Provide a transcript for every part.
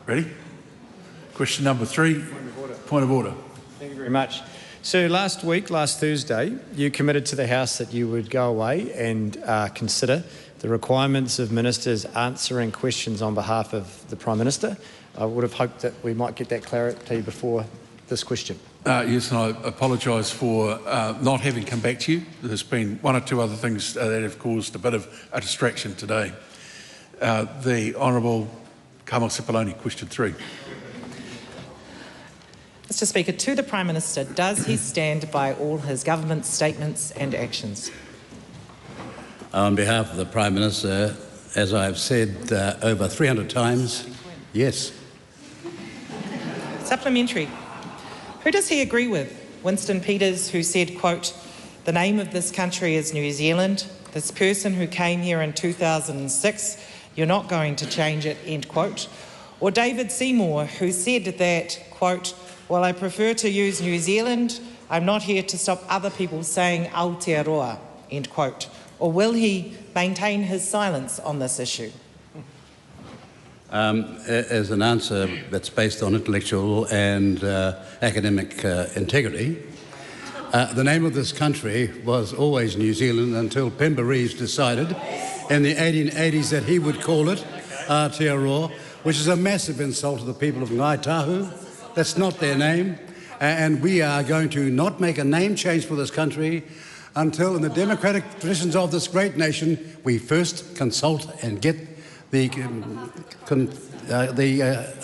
Ready? Question number 3. Point of order. Thank you very much. So last Thursday, you committed to the House that you would go away and consider the requirements of ministers answering questions on behalf of the Prime Minister. I would have hoped that we might get that clarity before this question. Yes, and I apologise for not having come back to you. There's been one or two other things that have caused a bit of a distraction today. The Honourable Carmel Sepuloni, question 3. Mr Speaker, to the Prime Minister, does he stand by all his government statements and actions? On behalf of the Prime Minister, as I have said over 300 times, yes. Supplementary. Who does he agree with? Winston Peters, who said, quote, "The name of this country is New Zealand. This person who came here in 2006, you're not going to change it," end quote. Or David Seymour, who said that, quote, "Well, I prefer to use New Zealand. I'm not here to stop other people saying Aotearoa," end quote. Or will he maintain his silence on this issue? As an answer that's based on intellectual and academic integrity, the name of this country was always New Zealand until Pemba Reeves decided in the 1880s that he would call it Aotearoa, which is a massive insult to the people of Ngai Tahu. That's not their name, and we are going to not make a name change for this country until, in the democratic traditions of this great nation, we first consult and get the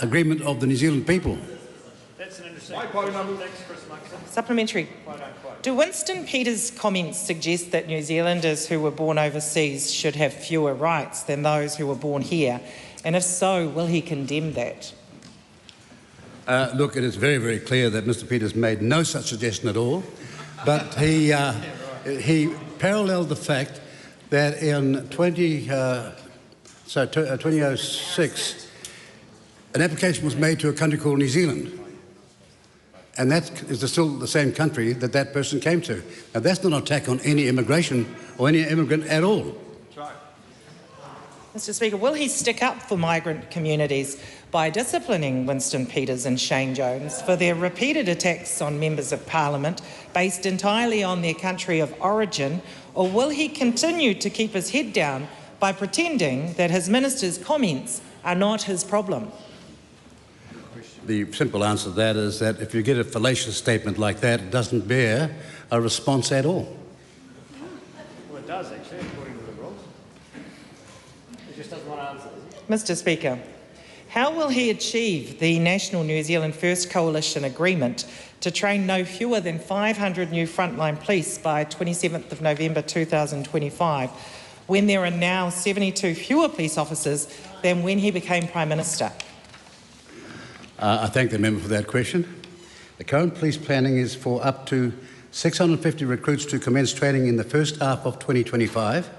agreement of the New Zealand people. That's an interesting. Supplementary. Do Winston Peters' comments suggest that New Zealanders who were born overseas should have fewer rights than those who were born here? And if so, will he condemn that? Look, it is very, very clear that Mr Peters made no such suggestion at all, but he paralleled the fact that in 2006, an application was made to a country called New Zealand, and that is still the same country that that person came to. Now, that's not an attack on any immigration or any immigrant at all. Mr Speaker, will he stick up for migrant communities by disciplining Winston Peters and Shane Jones for their repeated attacks on members of Parliament based entirely on their country of origin, or will he continue to keep his head down by pretending that his minister's comments are not his problem? The simple answer to that is that if you get a fallacious statement like that, it doesn't bear a response at all. Well, it does, actually, according to the rules. It just doesn't want to answer. Mr Speaker, how will he achieve the National New Zealand First Coalition agreement to train no fewer than 500 new frontline police by 27th of November 2025, when there are now 72 fewer police officers than when he became Prime Minister? I thank the member for that question. The current police planning is for up to 650 recruits to commence training in the first half of 2025.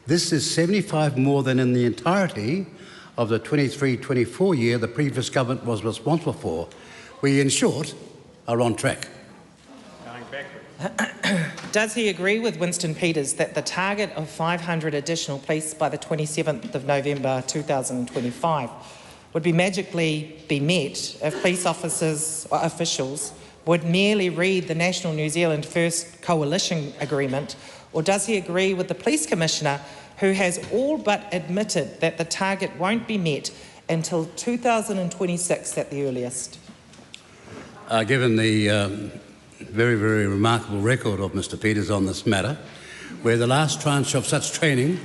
This is 75 more than in the entirety of the 23-24 year the previous government was responsible for. We, in short, are on track. Going backwards. Does he agree with Winston Peters that the target of 500 additional police by the 27th of November 2025 would magically be met if police officers or officials would merely read the National New Zealand First Coalition agreement, or does he agree with the Police Commissioner, who has all but admitted that the target won't be met until 2026 at the earliest? Given the very, very remarkable record of Mr Peters on this matter, where the last tranche of such training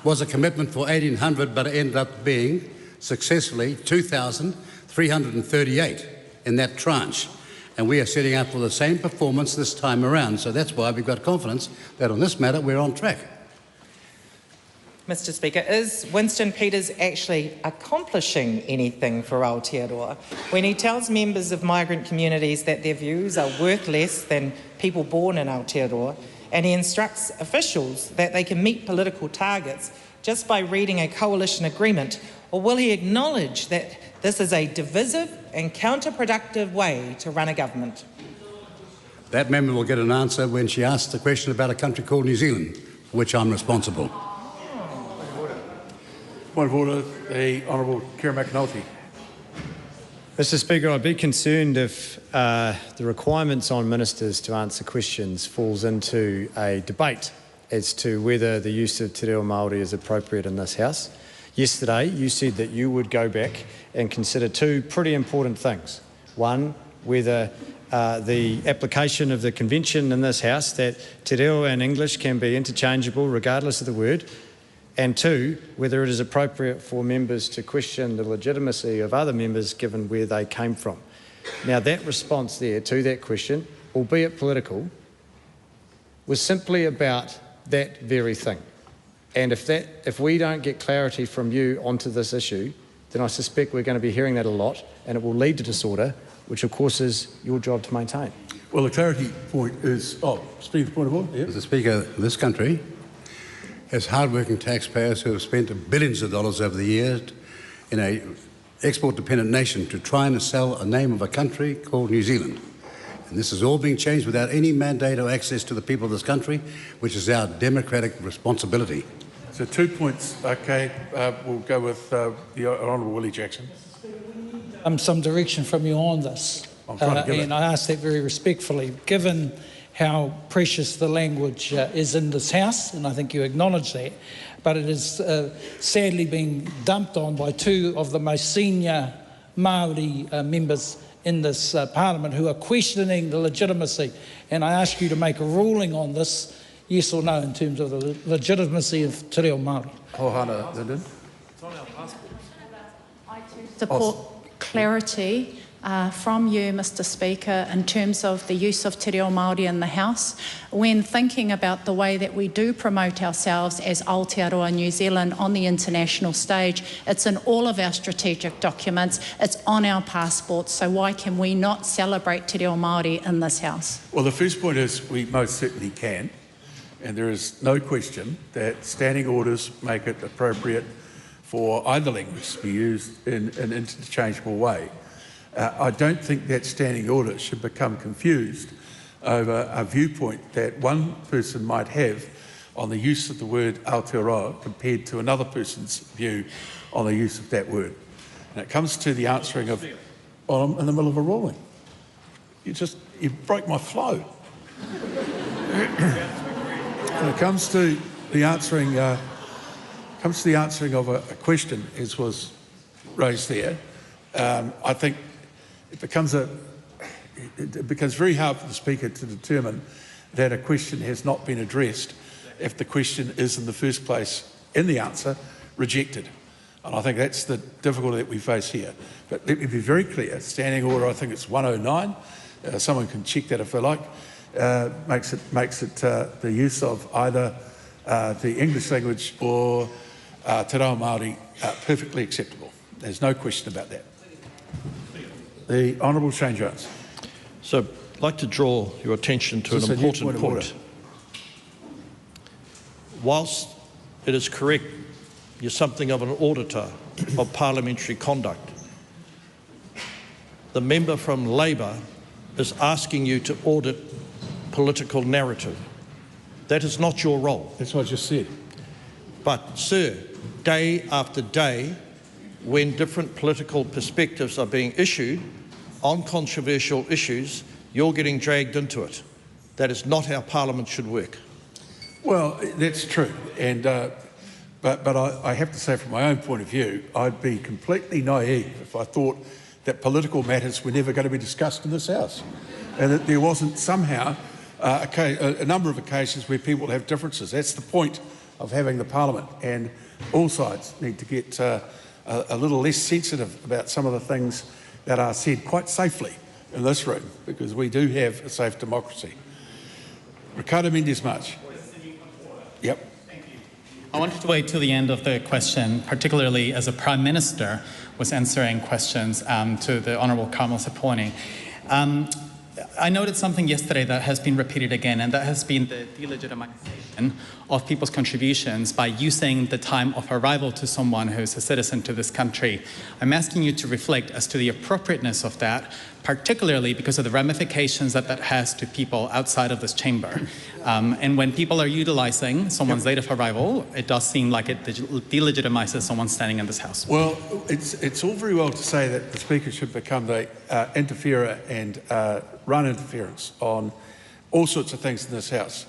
was a commitment for 1,800, but it ended up being successfully 2,338 in that tranche. And we are setting up for the same performance this time around. So that's why we've got confidence that on this matter we're on track. Mr Speaker, is Winston Peters actually accomplishing anything for Aotearoa when he tells members of migrant communities that their views are worth less than people born in Aotearoa, and he instructs officials that they can meet political targets just by reading a coalition agreement? Or will he acknowledge that this is a divisive and counterproductive way to run a government? That member will get an answer when she asks the question about a country called New Zealand, for which I'm responsible. Point of order, the Honourable Kira McAnulty. Mr Speaker, I'd be concerned if the requirements on ministers to answer questions falls into a debate as to whether the use of te reo Māori is appropriate in this House. Yesterday, you said that you would go back and consider two pretty important things. One, whether the application of the convention in this House that te reo and English can be interchangeable regardless of the word, and two, whether it is appropriate for members to question the legitimacy of other members given where they came from. Now, that response there to that question, albeit political, was simply about that very thing. And if we don't get clarity from you onto this issue, then I suspect we're going to be hearing that a lot, and it will lead to disorder, which of course is your job to maintain. Well, the clarity point is, Speaker, point of order. Yep. Mr Speaker, this country has hard-working taxpayers who have spent billions of dollars over the years in an export-dependent nation to try and sell a name of a country called New Zealand. And this is all being changed without any mandate or access to the people of this country, which is our democratic responsibility. So 2 points. Okay, we'll go with the Honourable Willie Jackson. Some direction from you on this. And I ask that very respectfully, given how precious the language is in this House, and I think you acknowledge that, but it is sadly being dumped on by two of the most senior Māori members in this Parliament who are questioning the legitimacy. And I ask you to make a ruling on this, yes or no, in terms of the legitimacy of te reo Māori. Ohana Linden. It's on our passports. I too support clarity from you, Mr Speaker, in terms of the use of te reo Māori in the House. When thinking about the way that we do promote ourselves as Aotearoa New Zealand on the international stage, it's in all of our strategic documents, it's on our passports, so why can we not celebrate te reo Māori in this House? Well, the first point is we most certainly can, and there is no question that standing orders make it appropriate for either language to be used in an interchangeable way. I don't think that standing order should become confused over a viewpoint that one person might have on the use of the word Aotearoa compared to another person's view on the use of that word. And it comes to the answering of, I'm in the middle of a ruling. You broke my flow. When it comes to the answering, of a question, as was raised there, I think it becomes very hard for the Speaker to determine that a question has not been addressed if the question is in the first place, in the answer, rejected. And I think that's the difficulty that we face here. But let me be very clear, standing order, I think it's 109, someone can check that if they like, makes it the use of either the English language or te reo Māori perfectly acceptable. There's no question about that. The Honourable Shane Jones. So I'd like to draw your attention to an important point. Whilst it is correct you're something of an auditor of parliamentary conduct, the member from Labour is asking you to audit political narrative. That is not your role. That's what I just said. But, sir, day after day, when different political perspectives are being issued on controversial issues, you're getting dragged into it. That is not how Parliament should work. Well, that's true. And but I have to say, from my own point of view, I'd be completely naive if I thought that political matters were never going to be discussed in this House, and that there wasn't somehow a number of occasions where people have differences. That's the point of having the Parliament, and all sides need to get a little less sensitive about some of the things that are said quite safely in this room, because we do have a safe democracy. Ricardo Mendes-March. Yep. I wanted to wait till the end of the question, particularly as a Prime Minister was answering questions to the Honourable Carmel Sepuloni. I noted something yesterday that has been repeated again, and that has been the delegitimization of people's contributions by using the time of arrival to someone who is a citizen to this country. I'm asking you to reflect as to the appropriateness of that, particularly because of the ramifications that has to people outside of this chamber. And when people are utilizing someone's date of arrival, it does seem like it delegitimizes someone standing in this House. Well, it's all very well to say that the Speaker should become the interferer and run interference on all sorts of things in this House.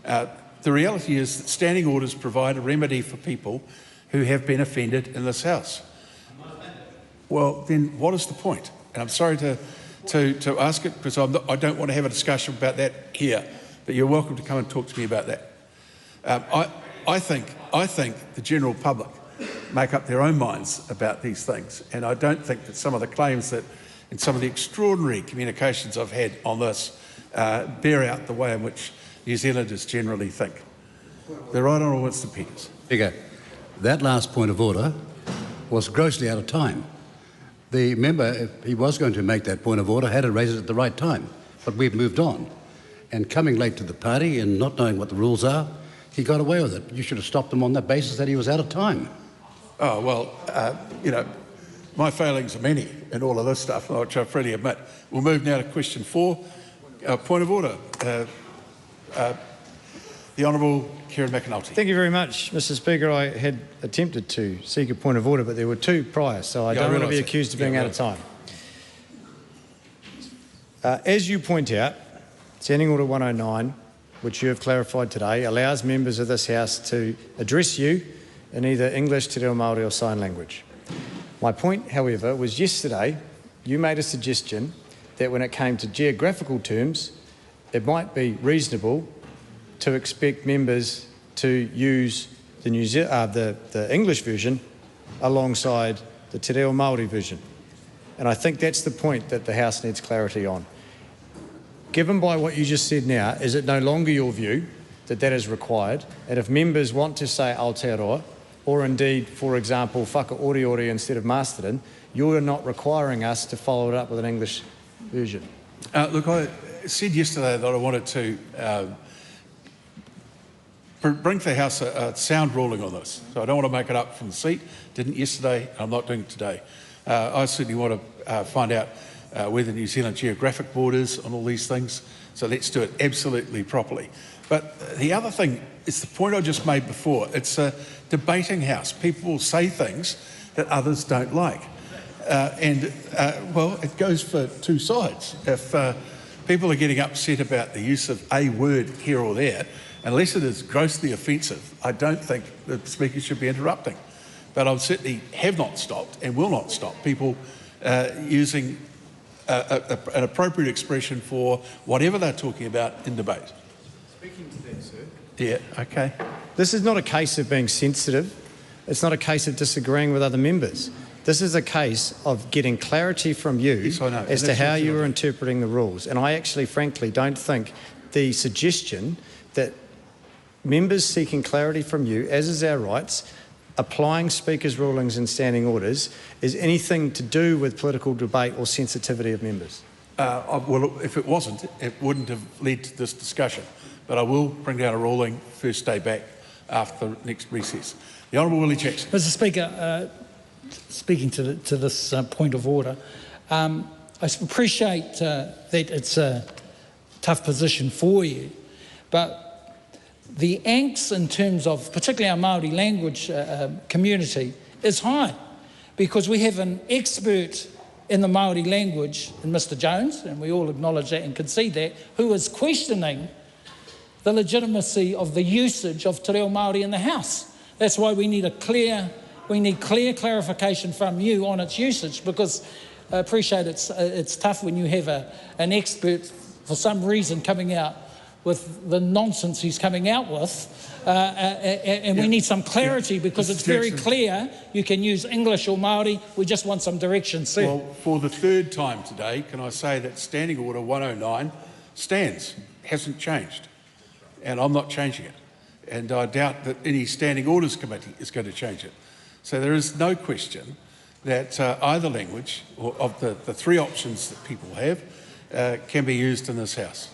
The reality is that standing orders provide a remedy for people who have been offended in this House. Well, then what is the point? And I'm sorry to ask it, because I don't want to have a discussion about that here, but you're welcome to come and talk to me about that. I think the general public make up their own minds about these things, and I don't think that some of the claims that, and some of the extraordinary communications I've had on this bear out the way in which New Zealanders generally think. The Right Honourable Winston Peters. Speaker, that last point of order was grossly out of time. The member, if he was going to make that point of order, had to raise it at the right time, but we've moved on. And coming late to the party and not knowing what the rules are, he got away with it. You should have stopped him on the basis that he was out of time. Oh, well, you know, my failings are many in all of this stuff, which I freely admit. We'll move now to question 4. Point of order. The Honourable Kieran McAnulty. Thank you very much, Mr. Speaker. I had attempted to seek a point of order, but there were 2 prior, so I don't want to be accused of being out of time. As you point out, Standing Order 109, which you have clarified today, allows members of this House to address you in either English, Te Reo Māori or sign language. My point, however, was yesterday you made a suggestion that when it came to geographical terms, it might be reasonable to expect members to use the English version alongside the Te Reo Māori version. And I think that's the point that the House needs clarity on. Given by what you just said now, is it no longer your view that that is required? And if members want to say Aotearoa, or indeed, for example, whakaoriori instead of Masterton, you're not requiring us to follow it up with an English version? Look, I said yesterday that I wanted to bring to the House a sound ruling on this. So I don't want to make it up from the seat. Didn't yesterday, I'm not doing it today. I certainly want to find out whether New Zealand geographic borders on all these things. So let's do it absolutely properly. But the other thing is the point I just made before. It's a debating House. People will say things that others don't like. Well, it goes for 2 sides. If people are getting upset about the use of a word here or there, unless it is grossly offensive, I don't think the Speaker should be interrupting. But I certainly have not stopped and will not stop people using an appropriate expression for whatever they're talking about in debate. Speaking to that, sir. Yeah, okay. This is not a case of being sensitive. It's not a case of disagreeing with other members. This is a case of getting clarity from you as to how you are interpreting the rules. And I actually, frankly, don't think the suggestion that members seeking clarity from you, as is our rights, applying Speaker's rulings and standing orders, is anything to do with political debate or sensitivity of members. Well, if it wasn't, it wouldn't have led to this discussion. But I will bring down a ruling first day back after the next recess. The Honourable Willie Jackson. Mr. Speaker, speaking to this point of order, I appreciate that it's a tough position for you, but the angst in terms of particularly our Māori language community is high, because we have an expert in the Māori language in Mr. Jones, and we all acknowledge that and concede that, who is questioning the legitimacy of the usage of Te Reo Māori in the House. That's why we need clear clarification from you on its usage, because I appreciate it's tough when you have an expert for some reason coming out with the nonsense he's coming out with, and we need some clarity, because it's very clear you can use English or Māori. We just want some direction, sir. Well, for the 3rd time today, can I say that Standing Order 109 stands, hasn't changed, and I'm not changing it. And I doubt that any Standing Orders Committee is going to change it. So there is no question that either language, or of the 3 options that people have, can be used in this House.